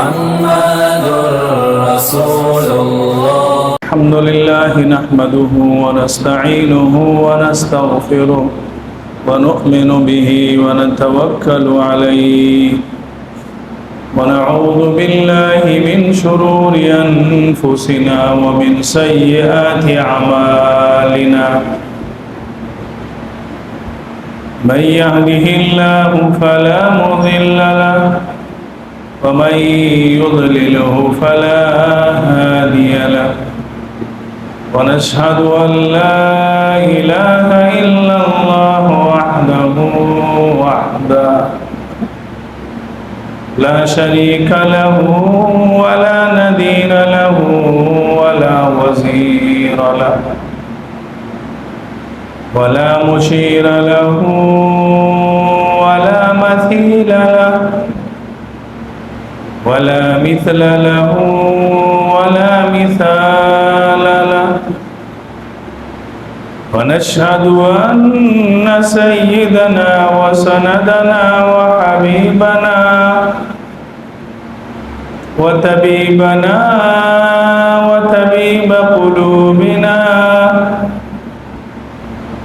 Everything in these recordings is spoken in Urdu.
محمد رسول الله. الحمد لله نحمده ونستعينه ونستغفره ونؤمن به ونتوكل عليه ونعوذ بالله من شرور أنفسنا ومن سيئات أعمالنا. من يهده الله فلا مضل له ومن يضلله فلا هادي له. ونشهد أن لا إله إلا الله وحده لا شريك له ولا نذير له ولا وزير له ولا مشير له ولا مثيل له ولا مثل له ولا مثال له. ونشهد أن سيدنا وسندنا وحبيبنا وطبيبنا وطبيب قلوبنا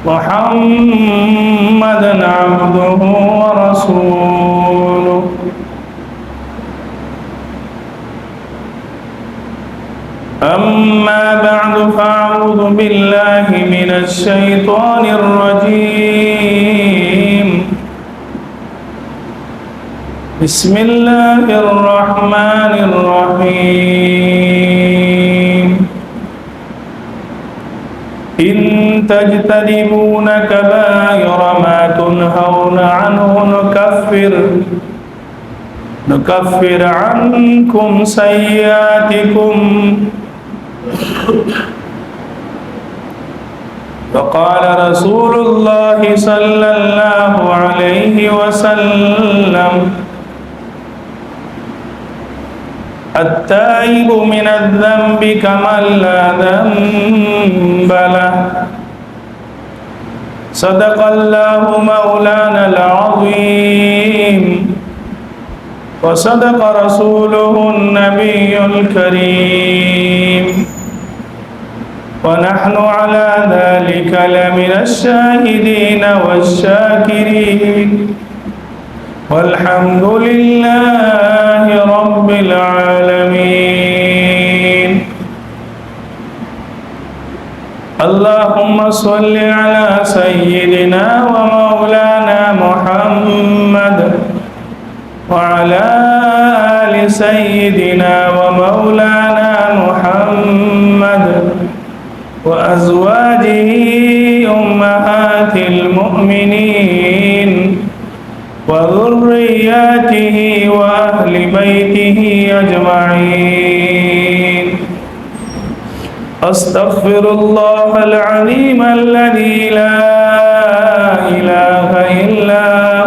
محمدا عبده ورسوله. أما بعد فأعوذ بالله من الشيطان الرجيم. بسم الله الرحمن الرحيم. إن تجتنبون كبائر ما تنهون عنه نكفر عنكم سيئاتكم وقال رسول الله صلى الله عليه وسلم التائب من الذنب كمن لا ذنب له. صدق الله مولانا العظيم وصدق رسوله النبي الكريم ونحن على ذلك لمن الشاهدين والشاكرين والحمد لله رب العالمين. اللهم صل على سيدنا ومولانا محمد وعلى آل سيدنا ومولانا محمد وأزواجه أمهات المؤمنين وذرياته وأهل بيته أجمعين. أستغفر الله العظيم الذي لا إله إلا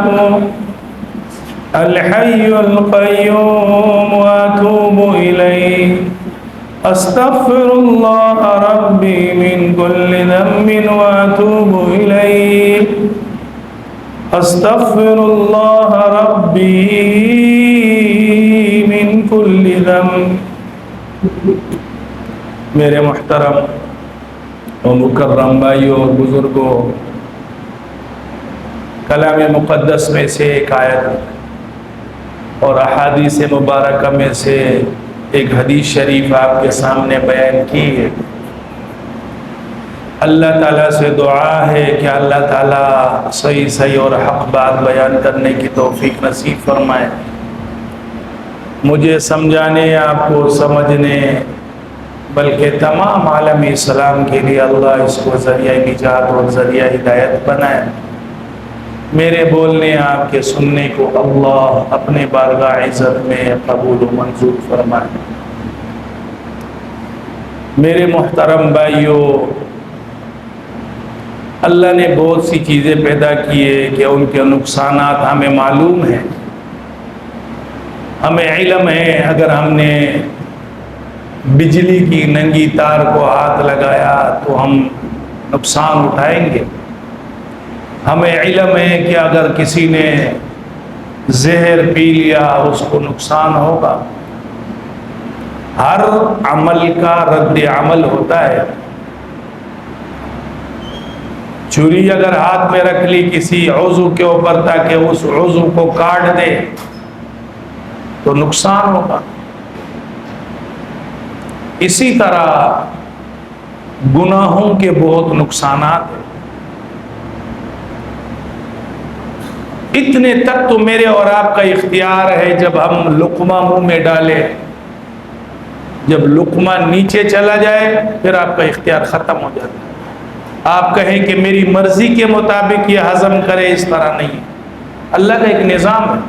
هو الحي القيوم وأتوب إليه. أستغفر الله ربي من كل ذنب وأتوب إليه. أستغفر الله ربي من كل ذنب. میرے محترم و مکرم بھائیوں اور بزرگوں، کلام مقدس میں سے ایک آیت اور احادیث مبارکہ میں سے ایک حدیث شریف آپ کے سامنے بیان کی ہے۔ اللہ تعالیٰ سے دعا ہے کہ اللہ تعالیٰ صحیح اور حق بات بیان کرنے کی توفیق نصیب فرمائے، مجھے سمجھانے، آپ کو سمجھنے، بلکہ تمام عالم اسلام کے لیے اللہ اس کو ذریعہ نجات اور ذریعہ ہدایت بنائے۔ میرے بولنے، آپ کے سننے کو اللہ اپنے بارگاہ عزت میں قبول و منظور فرمائے۔ میرے محترم بھائیوں، اللہ نے بہت سی چیزیں پیدا کی ہے کہ ان کے نقصانات ہمیں معلوم ہیں، ہمیں علم ہے۔ اگر ہم نے بجلی کی ننگی تار کو ہاتھ لگایا تو ہم نقصان اٹھائیں گے۔ ہمیں علم ہے کہ اگر کسی نے زہر پی لیا اس کو نقصان ہوگا۔ ہر عمل کا رد عمل ہوتا ہے. چھری اگر ہاتھ میں رکھ لی کسی عضو کے اوپر تاکہ اس عضو کو کاٹ دے تو نقصان ہوگا. اسی طرح گناہوں کے بہت نقصانات ہیں. اتنے تک تو میرے اور آپ کا اختیار ہے، جب ہم لقمہ منہ میں ڈالیں، جب لقمہ نیچے چلا جائے پھر آپ کا اختیار ختم ہو جاتا ہے. آپ کہیں کہ میری مرضی کے مطابق یہ ہضم کرے، اس طرح نہیں. اللہ کا ایک نظام ہے.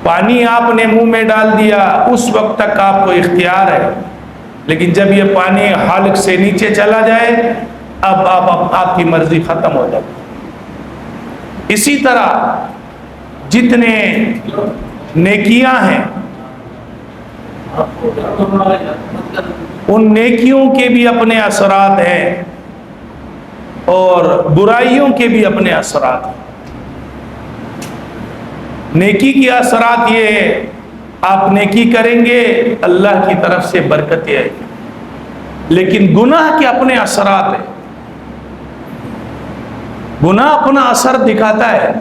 پانی آپ نے منہ میں ڈال دیا، اس وقت تک آپ کو اختیار ہے، لیکن جب یہ پانی حلق سے نیچے چلا جائے اب آپ کی مرضی ختم ہو جاتی. اسی طرح جتنے نیکیاں ہیں ان نیکیوں کے بھی اپنے اثرات ہیں اور برائیوں کے بھی اپنے اثرات ہیں. نیکی کے اثرات یہ ہے، آپ نیکی کریں گے اللہ کی طرف سے برکتیں آئیں گی، لیکن گناہ کے اپنے اثرات ہیں. گناہ اپنا اثر دکھاتا ہے،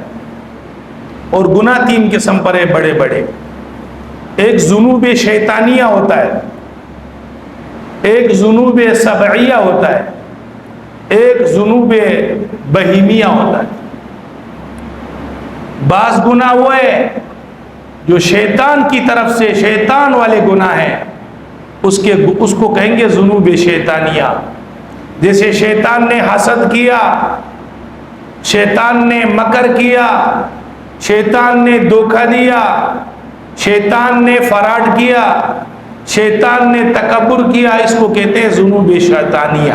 اور گناہ 3 قسم پر ہے بڑے بڑے. ایک ذنوب شیطانیہ ہوتا ہے، ایک ذنوب سبعیہ ہوتا ہے، ایک ذنوب بہیمیہ ہوتا ہے. بعض گناہ وہ ہے جو شیطان کی طرف سے، شیطان والے گناہ ہیں، اس کو کہیں گے ذنوب شیطانیہ. جیسے شیطان نے حسد کیا، شیطان نے مکر کیا، شیطان نے دھوکہ دیا، شیطان نے فراڈ کیا، شیطان نے تکبر کیا، اس کو کہتے ہیں ذنوب شیطانیہ.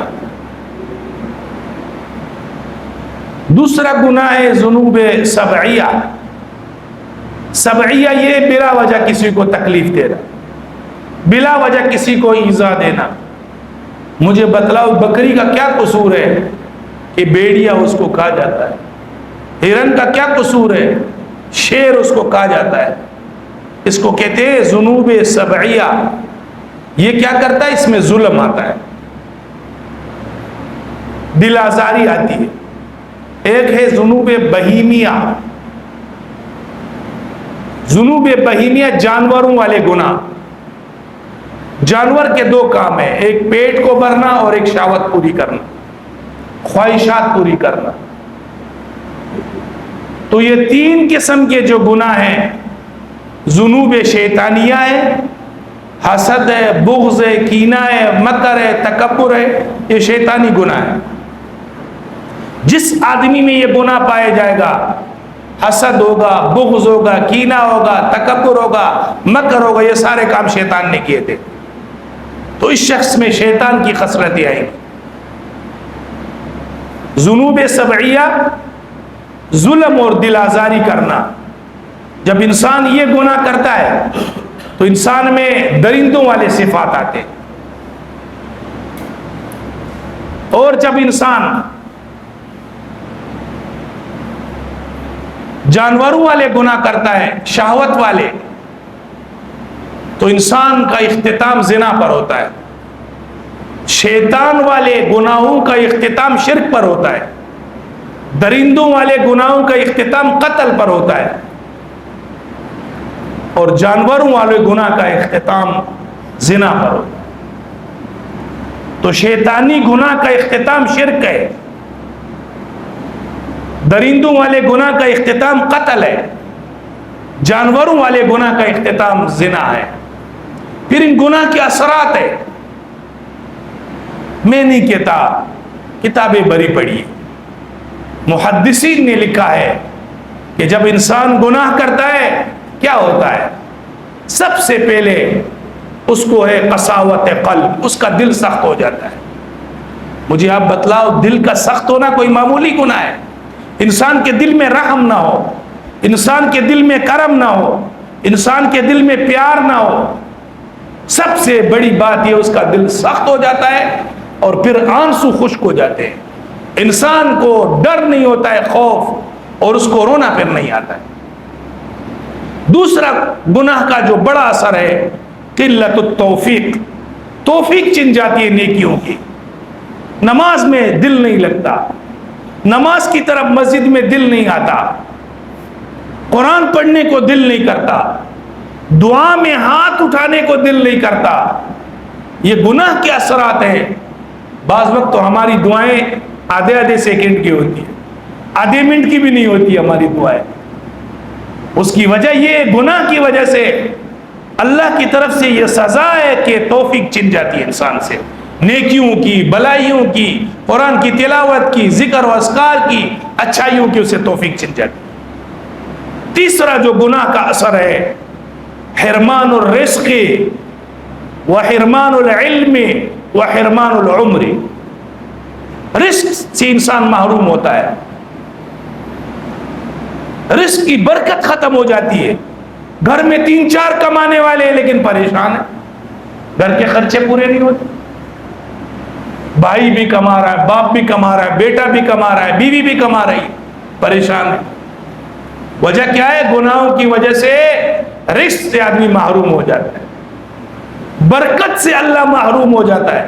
دوسرا گناہ ہے ذنوب سبعیہ. سبعیہ یہ بلا وجہ کسی کو تکلیف دینا، بلا وجہ کسی کو ایذا دینا. مجھے بتلاؤ بکری کا کیا قصور ہے کہ بھیڑیا اس کو کھا جاتا ہے؟ ہرن کا کیا قصور ہے؟ شیر اس کو کھا جاتا ہے. اس کو کہتے ہیں ذنوب سبعیہ. یہ کیا کرتا ہے؟ اس میں ظلم آتا ہے، دل آزاری آتی ہے. ایک ہے ذنوب بہیمیہ. ذنوب بہیمیہ جانوروں والے گناہ. جانور کے 2 کام ہیں، ایک پیٹ کو بھرنا اور ایک شہوت پوری کرنا، خواہشات پوری کرنا. تو یہ 3 قسم کے جو گناہ ہیں، ذنوب شیطانیہ ہے، حسد ہے، بغض ہے، کینہ ہے، مکر ہے، تکبر ہے، یہ شیطانی گناہ ہے. جس آدمی میں یہ گناہ پائے جائے گا، حسد ہوگا، بغض ہوگا، کینہ ہوگا، تکبر ہوگا، مکر ہوگا، یہ سارے کام شیطان نے کیے تھے، تو اس شخص میں شیطان کی خصلتیں آئیں گی. ذنوب سبعیہ ظلم اور دل آزاری کرنا. جب انسان یہ گناہ کرتا ہے تو انسان میں درندوں والے صفات آتے ہیں. اور جب انسان جانوروں والے گناہ کرتا ہے، شہوت والے، تو انسان کا اختتام زنا پر ہوتا ہے. شیطان والے گناہوں کا اختتام شرک پر ہوتا ہے. درندوں والے گناہوں کا اختتام قتل پر ہوتا ہے. اور جانوروں والے گناہ کا اختتام زنا پر ہوتا ہے. تو شیطانی گناہ کا اختتام شرک ہے، درندوں والے گناہ کا اختتام قتل ہے، جانوروں والے گناہ کا اختتام زنا ہے. پھر ان گناہ کے اثرات ہے. میں نہیں کہتا، کتابیں بری پڑھی، محدثین نے لکھا ہے کہ جب انسان گناہ کرتا ہے کیا ہوتا ہے؟ سب سے پہلے اس کو ہے قساوت قلب، اس کا دل سخت ہو جاتا ہے. مجھے آپ بتلاؤ، دل کا سخت ہونا کوئی معمولی گناہ ہے؟ انسان کے دل میں رحم نہ ہو، انسان کے دل میں کرم نہ ہو، انسان کے دل میں پیار نہ ہو، سب سے بڑی بات یہ اس کا دل سخت ہو جاتا ہے اور پھر آنسو خشک ہو جاتے ہیں. انسان کو ڈر نہیں ہوتا ہے، خوف، اور اس کو رونا پھر نہیں آتا ہے. دوسرا گناہ کا جو بڑا اثر ہے قلت التوفیق، توفیق چھن جاتی ہے نیکیوں کی. نماز میں دل نہیں لگتا، نماز کی طرف مسجد میں دل نہیں آتا، قرآن پڑھنے کو دل نہیں کرتا، دعا میں ہاتھ اٹھانے کو دل نہیں کرتا. یہ گناہ کے اثرات ہیں. بعض وقت تو ہماری دعائیں آدھے سیکنڈ کی ہوتی ہیں، آدھے منٹ کی بھی نہیں ہوتی ہماری دعائیں. اس کی وجہ یہ گناہ کی وجہ سے اللہ کی طرف سے یہ سزا ہے کہ توفیق چھن جاتی ہے انسان سے، نیکیوں کی، بلائیوں کی، قرآن کی تلاوت کی، ذکر و اذکار کی، اچھائیوں کی اسے توفیق چھن جاتی ہے. تیسرا جو گناہ کا اثر ہے، حرمان الرزق و حرمان العلم و حرمان العمر. رزق سے انسان محروم ہوتا ہے، رزق کی برکت ختم ہو جاتی ہے. گھر میں 3-4 کمانے والے ہیں لیکن پریشان ہیں، گھر کے خرچے پورے نہیں ہوتے. بھائی بھی کما رہا ہے، باپ بھی کما رہا ہے، بیٹا بھی کما رہا ہے، بیوی بھی کما رہی ہے، پریشان ہے. وجہ کیا ہے؟ گناہوں کی وجہ سے رزق سے آدمی محروم ہو جاتا ہے، برکت سے اللہ محروم ہو جاتا ہے،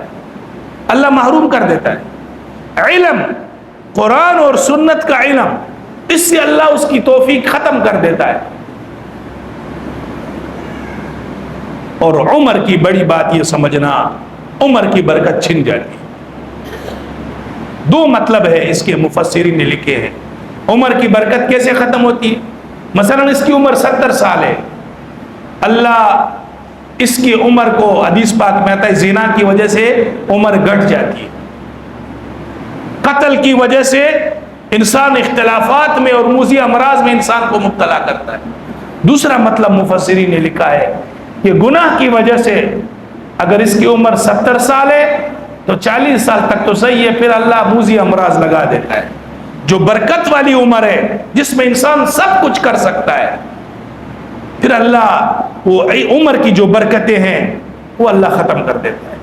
اللہ محروم کر دیتا ہے. علم، قرآن اور سنت کا علم، اس سے اللہ اس کی توفیق ختم کر دیتا ہے. اور عمر کی بڑی بات یہ سمجھنا، عمر کی برکت چھن جاتی ہے. 2 مطلب ہے اس کے مفسرین نے لکھے ہیں. عمر کی برکت کیسے ختم ہوتی ہے؟ مثلا اس کی عمر 70 سال ہے، اللہ اس کی عمر کو، حدیث پاک میں آتا ہے، زنا کی وجہ سے عمر گھٹ جاتی ہے، قتل کی وجہ سے انسان اختلافات میں اور موذی امراض میں انسان کو مبتلا کرتا ہے. دوسرا مطلب مفسرین نے لکھا ہے کہ گناہ کی وجہ سے اگر اس کی عمر 70 سال ہے تو 40 سال تک تو صحیح ہے، پھر اللہ موذی امراض لگا دیتا ہے. جو برکت والی عمر ہے جس میں انسان سب کچھ کر سکتا ہے، پھر اللہ وہ عمر کی جو برکتیں ہیں وہ اللہ ختم کر دیتا ہے.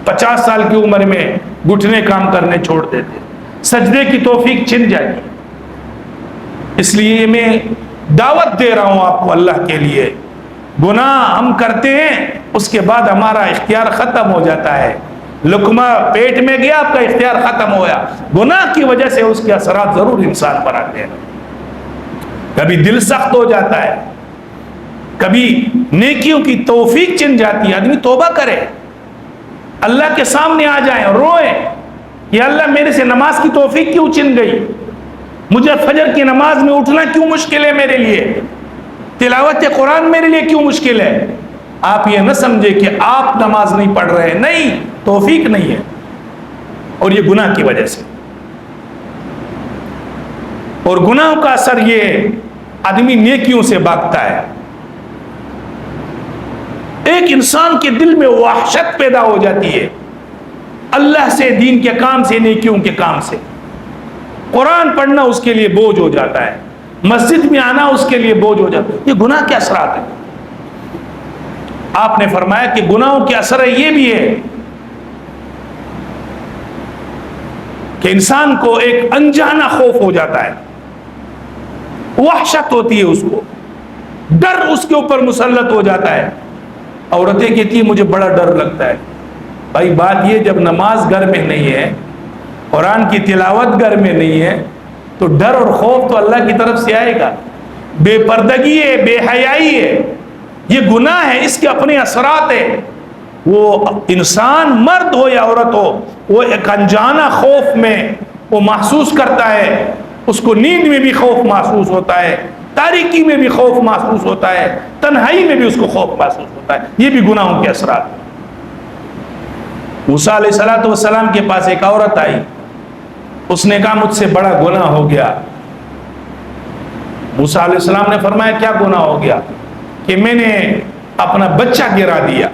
50 سال کی عمر میں گھٹنے کام کرنے چھوڑ دیتے، سجدے کی توفیق چھن جاتی. اس لیے میں دعوت دے رہا ہوں آپ کو اللہ کے لیے. گناہ ہم کرتے ہیں، اس کے بعد ہمارا اختیار ختم ہو جاتا ہے. لقمہ پیٹ میں گیا، آپ کا اختیار ختم ہو گیا. گناہ کی وجہ سے اس کے اثرات ضرور انسان پر آتے ہیں. کبھی دل سخت ہو جاتا ہے، کبھی نیکیوں کی توفیق چھن جاتی ہے. آدمی توبہ کرے، اللہ کے سامنے آ جائیں، روئیں کہ اللہ میرے سے نماز کی توفیق کیوں چھن گئی، مجھے فجر کی نماز میں اٹھنا کیوں مشکل ہے میرے لیے، تلاوت قرآن میرے لیے کیوں مشکل ہے. آپ یہ نہ سمجھے کہ آپ نماز نہیں پڑھ رہے ہیں، نہیں، توفیق نہیں ہے، اور یہ گناہ کی وجہ سے. اور گناہوں کا اثر یہ، آدمی نیکیوں سے بھاگتا ہے. ایک انسان کے دل میں وحشت پیدا ہو جاتی ہے اللہ سے، دین کے کام سے، نیکیوں کے کام سے. قرآن پڑھنا اس کے لیے بوجھ ہو جاتا ہے، مسجد میں آنا اس کے لیے بوجھ ہو جاتا ہے. یہ گناہ کے اثرات ہیں. آپ نے فرمایا کہ گناہوں کے اثر یہ بھی ہے کہ انسان کو ایک انجانا خوف ہو جاتا ہے، وحشت ہوتی ہے، اس کو ڈر اس کے اوپر مسلط ہو جاتا ہے. عورتیں کہتی ہیں مجھے بڑا ڈر لگتا ہے. بھائی بات یہ، جب نماز گھر میں نہیں ہے، قرآن کی تلاوت گھر میں نہیں ہے، تو ڈر اور خوف تو اللہ کی طرف سے آئے گا. بے پردگی ہے، بے حیائی ہے، یہ گناہ ہے، اس کے اپنے اثرات ہیں. وہ انسان مرد ہو یا عورت ہو، وہ ایک انجانا خوف میں وہ محسوس کرتا ہے. اس کو نیند میں بھی خوف محسوس ہوتا ہے، تاریکی میں بھی خوف محسوس ہوتا ہے، تنہائی میں بھی اس کو خوف محسوس ہوتا ہے. یہ بھی گناہوں کے اثرات. موسیٰ علیہ السلام کے پاس ایک عورت آئی، اس نے کہا مجھ سے بڑا گناہ ہو گیا. موسیٰ علیہ السلام نے فرمایا کیا گناہ ہو گیا؟ کہ میں نے اپنا بچہ گرا دیا،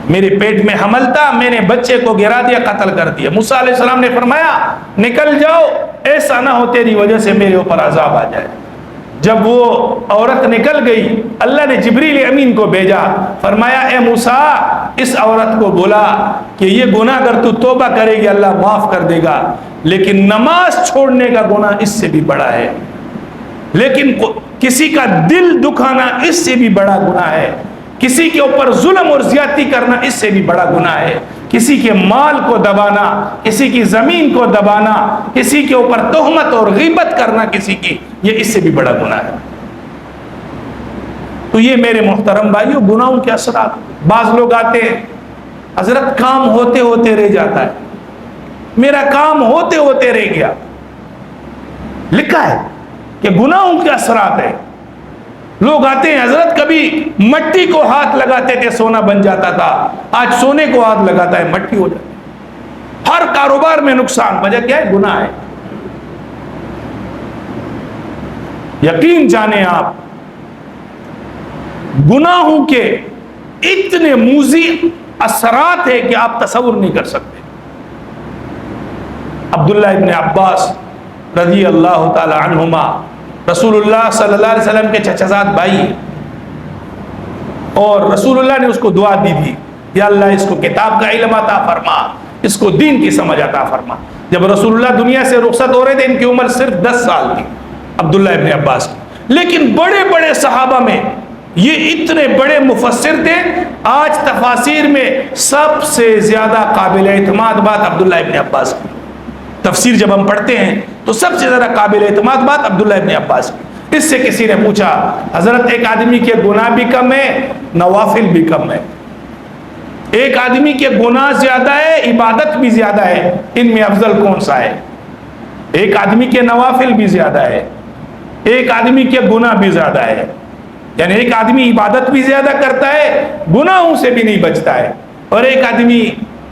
میرے پیٹ میں حمل تھا، میں نے بچے کو گرا دیا، قتل کر دیا. موسیٰ علیہ السلام نے فرمایا نکل جاؤ، ایسا نہ ہو تیری وجہ سے میرے اوپر عذاب آ جائے. جب وہ عورت نکل گئی، اللہ نے جبریل امین کو بھیجا، فرمایا اے موسیٰ اس عورت کو بولا کہ یہ گناہ اگر تو توبہ کرے گی اللہ معاف کر دے گا، لیکن نماز چھوڑنے کا گناہ اس سے بھی بڑا ہے، لیکن کسی کا دل دکھانا اس سے بھی بڑا گناہ ہے. کسی کے اوپر ظلم اور زیادتی کرنا اس سے بھی بڑا گناہ ہے. کسی کے مال کو دبانا، کسی کی زمین کو دبانا، کسی کے اوپر تہمت اور غیبت کرنا کسی کی، یہ اس سے بھی بڑا گناہ ہے. تو یہ میرے محترم بھائیوں گناہوں کے اثرات. بعض لوگ آتے ہیں حضرت کام ہوتے ہوتے رہ جاتا ہے، میرا کام ہوتے ہوتے رہ گیا. لکھا ہے کہ گناہوں کے اثرات ہیں. لوگ آتے ہیں حضرت کبھی مٹی کو ہاتھ لگاتے تھے سونا بن جاتا تھا، آج سونے کو ہاتھ لگاتا ہے مٹی ہو جاتی ہے. ہر کاروبار میں نقصان. وجہ کیا ہے؟ گناہ ہے. یقین جانیں آپ گناہوں کے اتنے موذی اثرات ہیں کہ آپ تصور نہیں کر سکتے. عبداللہ ابن عباس رضی اللہ تعالی عنہما رسول اللہ صلی اللہ علیہ وسلم کے چچزاد بھائی ہیں، اور رسول اللہ نے اس کو دعا دی تھی یا اللہ اس کو کتاب کا علم عطا فرما، اس کو دین کی سمجھ عطا فرما. جب رسول اللہ دنیا سے رخصت ہو رہے تھے ان کی عمر صرف 10 سال تھی عبداللہ ابن عباس کی. لیکن بڑے بڑے صحابہ میں یہ اتنے بڑے مفسر تھے. آج تفاسیر میں سب سے زیادہ قابل اعتماد بات عبداللہ ابن عباس کی. تفسیر جب ہم پڑھتے ہیں تو سب سے زیادہ قابل اعتماد بات عبداللہ ابن عباس کی. اس سے کسی نے پوچھا حضرت ایک آدمی کے گناہ بھی کم ہے نوافل بھی کم ہے، ایک آدمی کے گناہ زیادہ ہے عبادت بھی زیادہ ہے، ان میں افضل کون سا ہے؟ ایک آدمی کے نوافل بھی زیادہ ہے، ایک آدمی کے گناہ بھی زیادہ ہے. یعنی ایک آدمی عبادت بھی زیادہ کرتا ہے گناہوں سے بھی نہیں بچتا ہے، اور ایک آدمی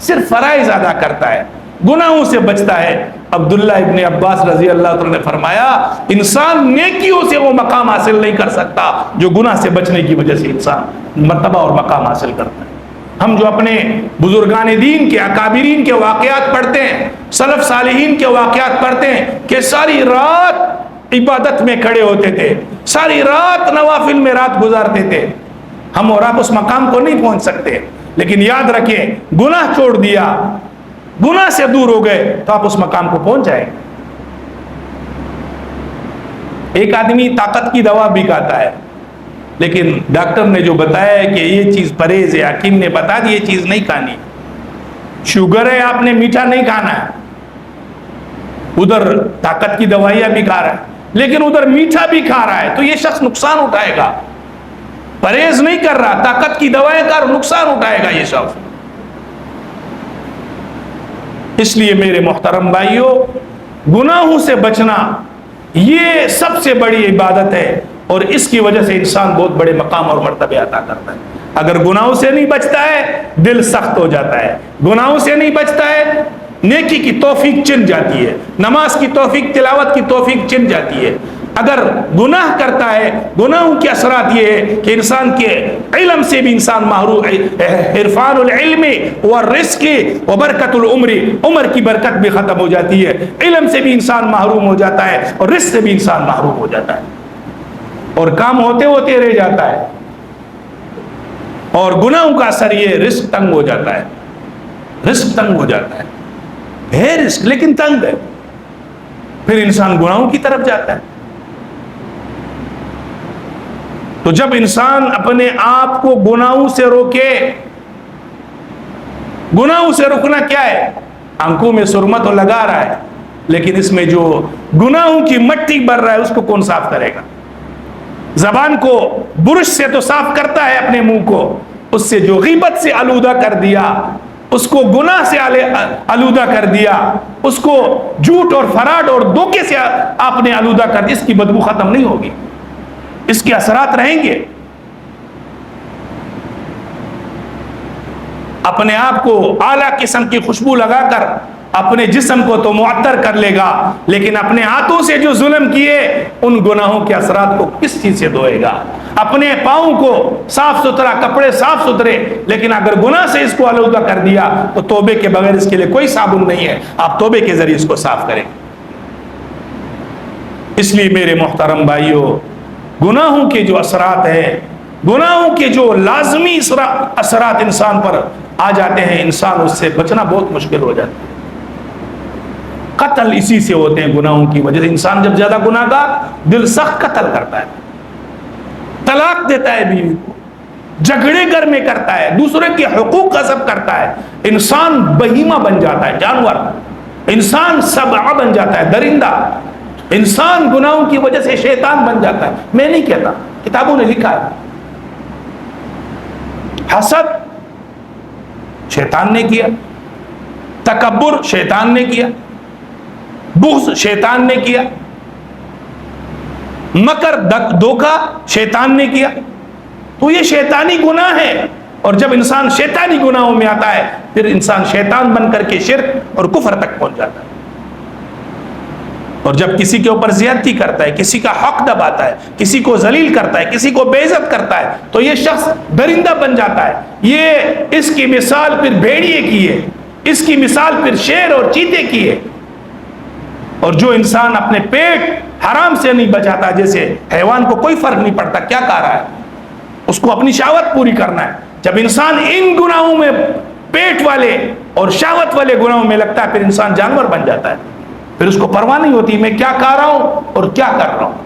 صرف فرائض ادا کرتا ہے گناہوں سے بچتا ہے. عبداللہ ابن عباس رضی اللہ عنہ نے فرمایا انسان نیکیوں سے وہ مقام حاصل نہیں کر سکتا جو گناہ سے بچنے کی وجہ سے انسان مرتبہ اور مقام حاصل کرتا ہے. ہم جو اپنے بزرگان دین کے اکابرین کے واقعات پڑھتے ہیں، سلف صالحین کے واقعات پڑھتے ہیں کہ ساری رات عبادت میں کھڑے ہوتے تھے، ساری رات نوافل میں رات گزارتے تھے. ہم اور آپ اس مقام کو نہیں پہنچ سکتے، لیکن یاد رکھیں گناہ چھوڑ دیا، گناہ سے دور ہو گئے تو آپ اس مقام کو پہنچ جائیں. ایک آدمی طاقت کی دوا بھی کھاتا ہے، لیکن ڈاکٹر نے جو بتایا ہے کہ یہ چیز پرہیز ہے، حکیم نے بتا دی یہ چیز نہیں کھانی، شوگر ہے آپ نے میٹھا نہیں کھانا ہے، ادھر طاقت کی دوائیاں بھی کھا رہا ہے لیکن ادھر میٹھا بھی کھا رہا ہے، تو یہ شخص نقصان اٹھائے گا. پرہیز نہیں کر رہا، طاقت کی دوائیں کھا رہا، نقصان اٹھائے گا یہ شخص. اس لیے میرے محترم بھائیوں گناہوں سے بچنا یہ سب سے بڑی عبادت ہے، اور اس کی وجہ سے انسان بہت بڑے مقام اور مرتبے عطا کرتا ہے. اگر گناہوں سے نہیں بچتا ہے دل سخت ہو جاتا ہے، گناہوں سے نہیں بچتا ہے نیکی کی توفیق چن جاتی ہے، نماز کی توفیق، تلاوت کی توفیق چن جاتی ہے. اگر گناہ کرتا ہے گناہوں کے اثرات یہ ہے کہ انسان کے علم سے بھی انسان محروم، عرفان العلم والرزق وبرکت العمر، عمر کی برکت بھی ختم ہو جاتی ہے، علم سے بھی انسان محروم ہو جاتا ہے اور رزق سے بھی انسان محروم ہو جاتا ہے، اور کام ہوتے ہوتے رہ جاتا ہے. اور گناہوں کا اثر یہ رزق تنگ ہو جاتا ہے، رزق تنگ ہو جاتا ہے رزق لیکن تنگ ہے، پھر انسان گناہوں کی طرف جاتا ہے. تو جب انسان اپنے آپ کو گناہوں سے روکے، گناہوں سے روکنا کیا ہے؟ آنکھوں میں سرما تو لگا رہا ہے لیکن اس میں جو گناہوں کی مٹی بھر رہا ہے اس کو کون صاف کرے گا؟ زبان کو برش سے تو صاف کرتا ہے اپنے منہ کو، اس سے جو غیبت سے آلودہ کر دیا، اس کو گناہ سے آلودہ کر دیا، اس کو جھوٹ اور فراڈ اور دھوکے سے آپ نے آلودہ کر دیا، اس کی بدبو ختم نہیں ہوگی، اس کے اثرات رہیں گے. اپنے آپ کو اعلیٰ قسم کی خوشبو لگا کر اپنے جسم کو تو معطر کر لے گا، لیکن اپنے ہاتھوں سے جو ظلم کیے ان گناہوں کے اثرات کو کس چیز سے دھوئے گا؟ اپنے پاؤں کو صاف ستھرا، کپڑے صاف ستھرے، لیکن اگر گناہ سے اس کو آلودہ کر دیا تو توبے کے بغیر اس کے لیے کوئی صابن نہیں ہے، آپ توبے کے ذریعے اس کو صاف کریں. اس لیے میرے محترم بھائیوں گناہوں کے جو اثرات ہیں، گناہوں کے جو لازمی اثرات انسان پر آ جاتے ہیں، انسان اس سے بچنا بہت مشکل ہو جاتا ہے. قتل اسی سے ہوتے ہیں، گناہوں کی وجہ سے انسان جب زیادہ گناہ گار دل سخت قتل کرتا ہے، طلاق دیتا ہے بیوی کو، جھگڑے گھر میں کرتا ہے، دوسرے کے حقوق غصب کرتا ہے، انسان بہیمہ بن جاتا ہے، جانور، انسان سبع بن جاتا ہے، درندہ، انسان گناہوں کی وجہ سے شیطان بن جاتا ہے۔ میں نہیں کہتا، کتابوں نے لکھا ہے۔ حسد شیطان نے کیا، تکبر شیطان نے کیا، بغض شیطان نے کیا، مکر دھوکہ شیطان نے کیا۔ تو یہ شیطانی گناہ ہے، اور جب انسان شیطانی گناہوں میں آتا ہے پھر انسان شیطان بن کر کے شرک اور کفر تک پہنچ جاتا ہے۔ اور جب کسی کے اوپر زیادتی کرتا ہے، کسی کا حق دباتا ہے، کسی کو ذلیل کرتا ہے، کسی کو بے عزت کرتا ہے، تو یہ شخص درندہ بن جاتا ہے۔ یہ اس کی مثال پھر بھیڑیے کی ہے، اس کی مثال پھر شیر اور چیتے کی ہے۔ اور جو انسان اپنے پیٹ حرام سے نہیں بچاتا، جیسے حیوان کو کوئی فرق نہیں پڑتا کیا کھا رہا ہے، اس کو اپنی شہوت پوری کرنا ہے۔ جب انسان ان گناہوں میں، پیٹ والے اور شہوت والے گناہوں میں لگتا ہے، پھر انسان جانور بن جاتا ہے، پھر اس کو پرواہ نہیں ہوتی میں کیا کھا رہا ہوں اور کیا کر رہا ہوں۔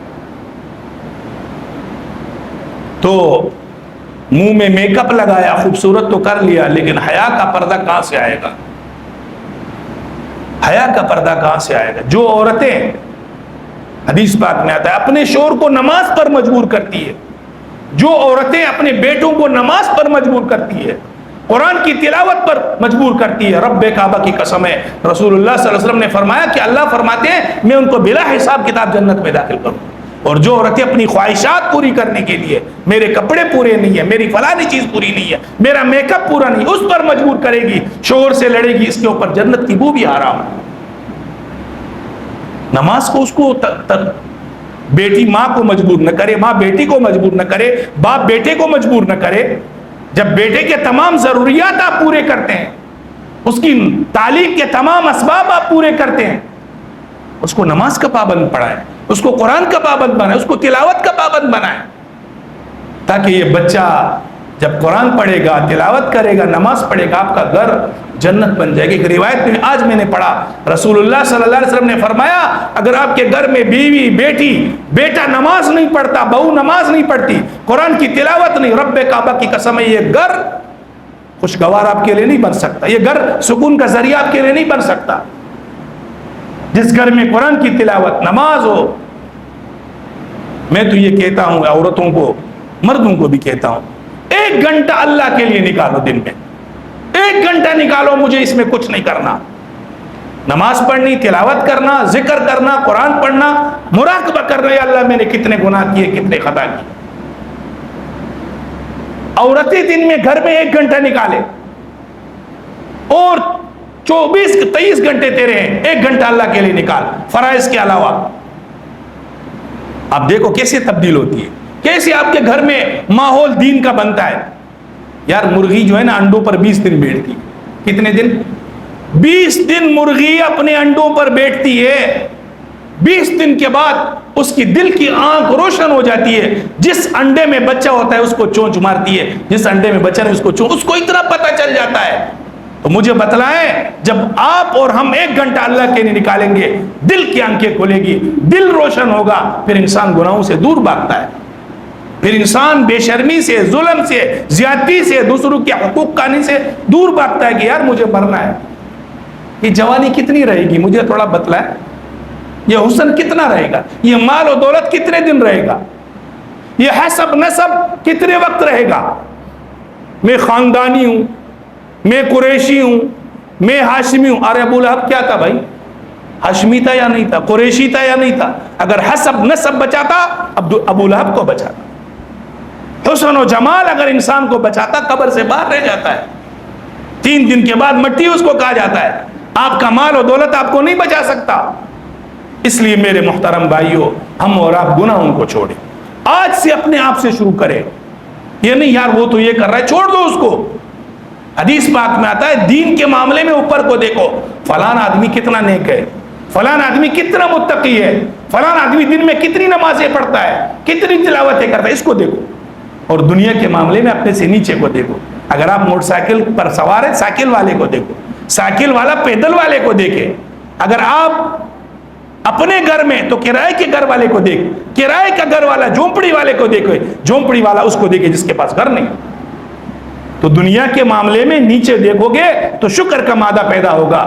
تو منہ میں میک اپ لگایا، خوبصورت تو کر لیا، لیکن حیا کا پردہ کہاں سے آئے گا؟ حیا کا پردہ کہاں سے آئے گا؟ جو عورتیں، حدیث پاک میں آتا ہے، اپنے شوہر کو نماز پر مجبور کرتی ہے، جو عورتیں اپنے بیٹوں کو نماز پر مجبور کرتی ہے، قرآن کی تلاوت پر مجبور کرتی ہے، رب کعبہ کی قسم ہے، رسول اللہ صلی اللہ علیہ وسلم نے فرمایا کہ اللہ فرماتے ہیں میں ان کو بلا حساب کتاب جنت میں داخل کروں۔ اور جو عورتیں اپنی خواہشات پوری کرنے کے لیے، میرے کپڑے پورے نہیں ہیں، میری فلانی چیز پوری نہیں ہے، میرا میک اپ پورا نہیں، اس پر مجبور کرے گی، شوہر سے لڑے گی، اس کے اوپر جنت کی بو بھی حرام ہے۔ نماز کو اس کو بیٹی ماں کو مجبور نہ کرے، ماں بیٹی کو مجبور نہ کرے، باپ بیٹے کو مجبور نہ کرے۔ جب بیٹے کے تمام ضروریات آپ پورے کرتے ہیں، اس کی تعلیم کے تمام اسباب آپ پورے کرتے ہیں، اس کو نماز کا پابند پڑھائیں، اس کو قرآن کا پابند بنائیں، اس کو تلاوت کا پابند بنائیں، تاکہ یہ بچہ جب قرآن پڑھے گا، تلاوت کرے گا، نماز پڑھے گا، آپ کا گھر جنت بن جائے گی۔ ایک روایت میں آج میں نے پڑھا، رسول اللہ صلی اللہ علیہ وسلم نے فرمایا اگر آپ کے گھر میں بیوی، بیٹی، بیٹا نماز نہیں پڑھتا، بہو نماز نہیں پڑھتی، قرآن کی تلاوت نہیں، رب کعبہ کی قسم ہے یہ گھر خوشگوار آپ کے لیے نہیں بن سکتا، یہ گھر سکون کا ذریعہ آپ کے لیے نہیں بن سکتا۔ جس گھر میں قرآن کی تلاوت، نماز ہو، میں تو یہ کہتا ہوں عورتوں کو، مردوں کو بھی کہتا ہوں، 1 گھنٹہ اللہ کے لیے نکالو، دن میں 1 گھنٹہ نکالو، مجھے اس میں کچھ نہیں کرنا، نماز پڑھنی، تلاوت کرنا، ذکر کرنا، قرآن پڑھنا، مراقبہ کرنا، یا اللہ میں نے کتنے گناہ کیے، کتنے خطا کیے۔ عورتیں دن میں گھر میں 1 گھنٹہ نکالے، اور 24-23 گھنٹے تیرے ہیں، 1 گھنٹہ اللہ کے لیے نکال، فرائض کے علاوہ۔ آپ دیکھو کیسے تبدیل ہوتی ہے، کیسے آپ کے گھر میں ماحول دین کا بنتا ہے۔ یار مرغی جو ہے نا انڈوں پر 20 دن بیٹھتی، کتنے دن؟ 20 دن مرغی اپنے انڈوں پر بیٹھتی ہے، 20 دن کے بعد اس کی دل کی آنکھ روشن ہو جاتی ہے، جس انڈے میں بچہ ہوتا ہے اس کو چونچ مارتی ہے، جس انڈے میں بچہ نہیں اس کو چونچ، اس کو اتنا پتہ چل جاتا ہے۔ تو مجھے بتلائیں، جب آپ اور ہم 1 گھنٹہ اللہ کے لیے نکالیں گے، دل کی آنکھیں کھلے گی، دل روشن ہوگا، پھر انسان گناہوں سے دور بھاگتا ہے، پھر انسان بے شرمی سے، ظلم سے، زیادتی سے، دوسروں کے حقوق کھانے سے دور بھاگتا ہے کہ یار مجھے مرنا ہے۔ یہ جوانی کتنی رہے گی مجھے تھوڑا بتلائیں، یہ حسن کتنا رہے گا، یہ مال و دولت کتنے دن رہے گا، یہ حسب نسب کتنے وقت رہے گا، میں خاندانی ہوں، میں قریشی ہوں، میں ہاشمی ہوں۔ ارے ابو لہب کیا تھا بھائی؟ ہاشمی تھا یا نہیں تھا؟ قریشی تھا یا نہیں تھا؟ اگر حسب نسب بچاتا ابو لہب کو بچاتا، حسن و جمال اگر انسان کو بچاتا قبر سے باہر رہ جاتا ہے، 3 دن کے بعد مٹی اس کو کہا جاتا ہے۔ آپ کا مال و دولت آپ کو نہیں بچا سکتا۔ اس لیے میرے محترم بھائیوں، ہم اور آپ گناہوں کو چھوڑیں، آج سے اپنے آپ سے شروع کریں۔ یہ نہیں یار وہ تو یہ کر رہا ہے، چھوڑ دو اس کو۔ حدیث پاک میں آتا ہے دین کے معاملے میں اوپر کو دیکھو، فلان آدمی کتنا نیک ہے، فلان آدمی کتنا متقی ہے، فلان آدمی دن میں کتنی نمازیں پڑھتا ہے، کتنی تلاوتیں کرتا ہے، اس کو دیکھو۔ اور دنیا کے معاملے میں اپنے سے نیچے کو دیکھو۔ اگر آپ موٹر سائیکل پر سوار ہیں، سائیکل والے کو دیکھو، سائیکل والا پیدل والے کو دیکھے۔ اگر آپ اپنے گھر میں تو کرائے کے گھر والے کو دیکھ، کرائے کا گھر والا جھونپڑی والے کو دیکھے، جھونپڑی والا اس کو دیکھے جس کے پاس گھر نہیں۔ تو دنیا کے معاملے میں نیچے دیکھو گے تو شکر کا مادہ پیدا ہوگا،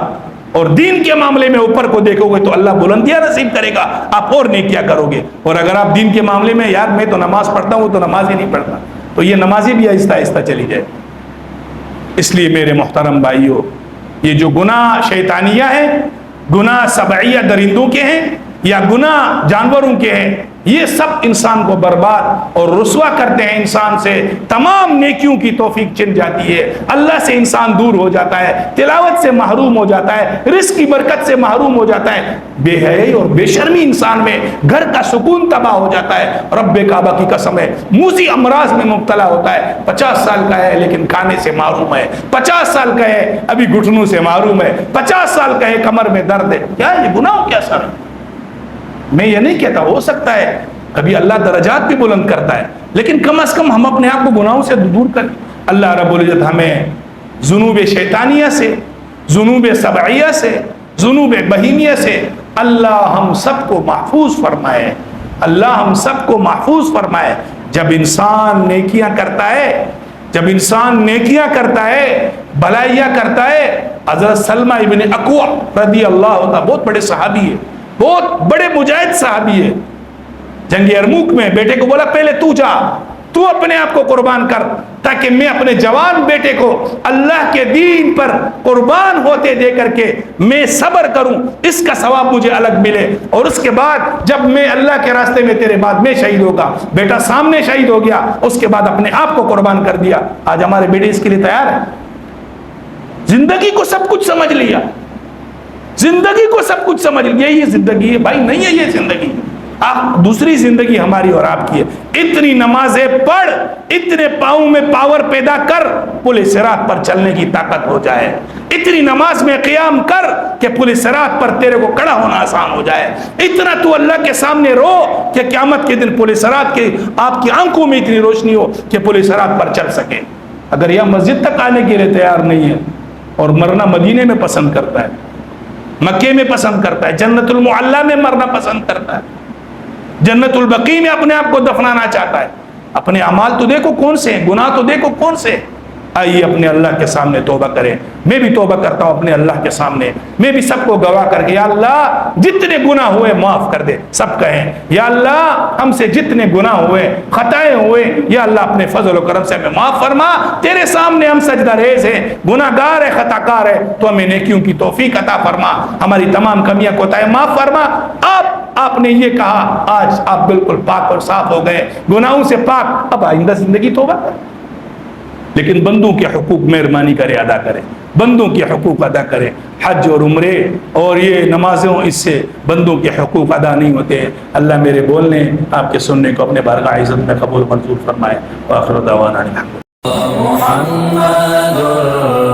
اور دین کے معاملے میں اوپر کو دیکھو گے تو اللہ بلندیاں نصیب کرے گا، آپ اور نیکیاں کرو گے۔ اور اگر آپ دین کے معاملے میں یار میں تو نماز پڑھتا ہوں تو نماز ہی نہیں پڑھتا، تو یہ نمازی بھی آہستہ آہستہ چلی جائے۔ اس لیے میرے محترم بھائیوں، یہ جو گناہ شیطانیہ ہیں، گناہ سبعیہ درندوں کے ہیں یا گناہ جانوروں کے ہیں، یہ سب انسان کو برباد اور رسوا کرتے ہیں، انسان سے تمام نیکیوں کی توفیق چھن جاتی ہے، اللہ سے انسان دور ہو جاتا ہے، تلاوت سے محروم ہو جاتا ہے، رزق کی برکت سے محروم ہو جاتا ہے، بے حیائی اور بے شرمی انسان میں گھر کا سکون تباہ ہو جاتا ہے۔ رب کعبہ کی قسم ہے، موذی امراض میں مبتلا ہوتا ہے، 50 سال کا ہے لیکن کھانے سے محروم ہے، 50 سال کا ہے ابھی گھٹنوں سے محروم ہے، 50 سال کا ہے کمر میں درد ہے۔ کیا یہ گناہ کیا سر؟ میں یہ نہیں کہتا، ہو سکتا ہے کبھی اللہ درجات بھی بلند کرتا ہے، لیکن کم از کم ہم اپنے آپ کو گناہوں سے دور کریں۔ اللہ رب العزت ہمیں ذنوب شیطانیہ سے، ذنوب سبعیہ سے، ذنوب بہیمیہ سے اللہ ہم سب کو محفوظ فرمائے، اللہ ہم سب کو محفوظ فرمائے۔ جب انسان نیکیاں کرتا ہے، جب انسان نیکیاں کرتا ہے، بھلائیاں کرتا ہے، حضرت سلمہ ابن اکوع رضی اللہ عنہ بہت بڑے صحابی ہے، بہت بڑے مجاہد صحابی ہے، جنگ یرموک میں بیٹے کو بولا پہلے تو جا، تو اپنے آپ کو قربان کر تاکہ میں اپنے جوان بیٹے کو اللہ کے دین پر قربان ہوتے دے کر کے میں صبر کروں، اس کا ثواب مجھے الگ ملے، اور اس کے بعد جب میں اللہ کے راستے میں تیرے بعد میں شہید ہوگا۔ بیٹا سامنے شہید ہو گیا، اس کے بعد اپنے آپ کو قربان کر دیا۔ آج ہمارے بیٹے اس کے لیے تیار ہیں، زندگی کو سب کچھ سمجھ لیا، زندگی کو سب کچھ سمجھ لیا، یہ زندگی ہے بھائی، نہیں ہے یہ زندگی۔ آپ دوسری زندگی ہماری اور آپ کی ہے۔ اتنی نمازیں پڑھ، اتنے پاؤں میں پاور پیدا کر پل صراط پر چلنے کی طاقت ہو جائے، اتنی نماز میں قیام کر کہ پل صراط پر تیرے کو کھڑا ہونا آسان ہو جائے، اتنا تو اللہ کے سامنے رو کہ قیامت کے دن پل صراط کے آپ کی آنکھوں میں اتنی روشنی ہو کہ پل صراط پر چل سکے۔ اگر یہ مسجد تک آنے کے لیے تیار نہیں ہے اور مرنا مدینے میں پسند کرتا ہے، مکے میں پسند کرتا ہے، جنت المعلی میں مرنا پسند کرتا ہے، جنت البقیع میں اپنے آپ کو دفنانا چاہتا ہے، اپنے اعمال تو دیکھو کون سے ہیں، گناہ تو دیکھو کون سے ہیں۔ آئیے اپنے اللہ کے سامنے توبہ کریں، میں بھی توبہ کرتا ہوں اپنے اللہ کے سامنے، میں بھی سب کو گواہ کر کے یا اللہ جتنے گناہ ہوئے معاف کر دے، سب کہیں یا اللہ ہم سے جتنے گناہ ہوئے، خطائیں ہوئے، یا اللہ اپنے فضل و کرم سے ہمیں معاف فرما، تیرے سامنے ہم سجدہ ریز ہیں، گناہ گار ہے، خطا کار ہے، تو ہمیں نیکیوں کی توفیق عطا فرما، ہماری تمام کمیاں کوتاہیں معاف فرما۔ آپ نے یہ کہا، آج آپ بالکل پاک اور صاف ہو گئے، گناہوں سے پاک، اب آئندہ زندگی توبہ کریں، لیکن بندوں کے حقوق مہربانی کرے ادا کرے، بندوں کے حقوق ادا کرے۔ حج اور عمرے اور یہ نمازوں، اس سے بندوں کے حقوق ادا نہیں ہوتے ہیں۔ اللہ میرے بولنے آپ کے سننے کو اپنے بارگاہ عزت میں قبول منظور فرمائے۔ وآخر دعوانا الحمد للہ۔ محمد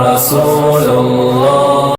رسول اللہ۔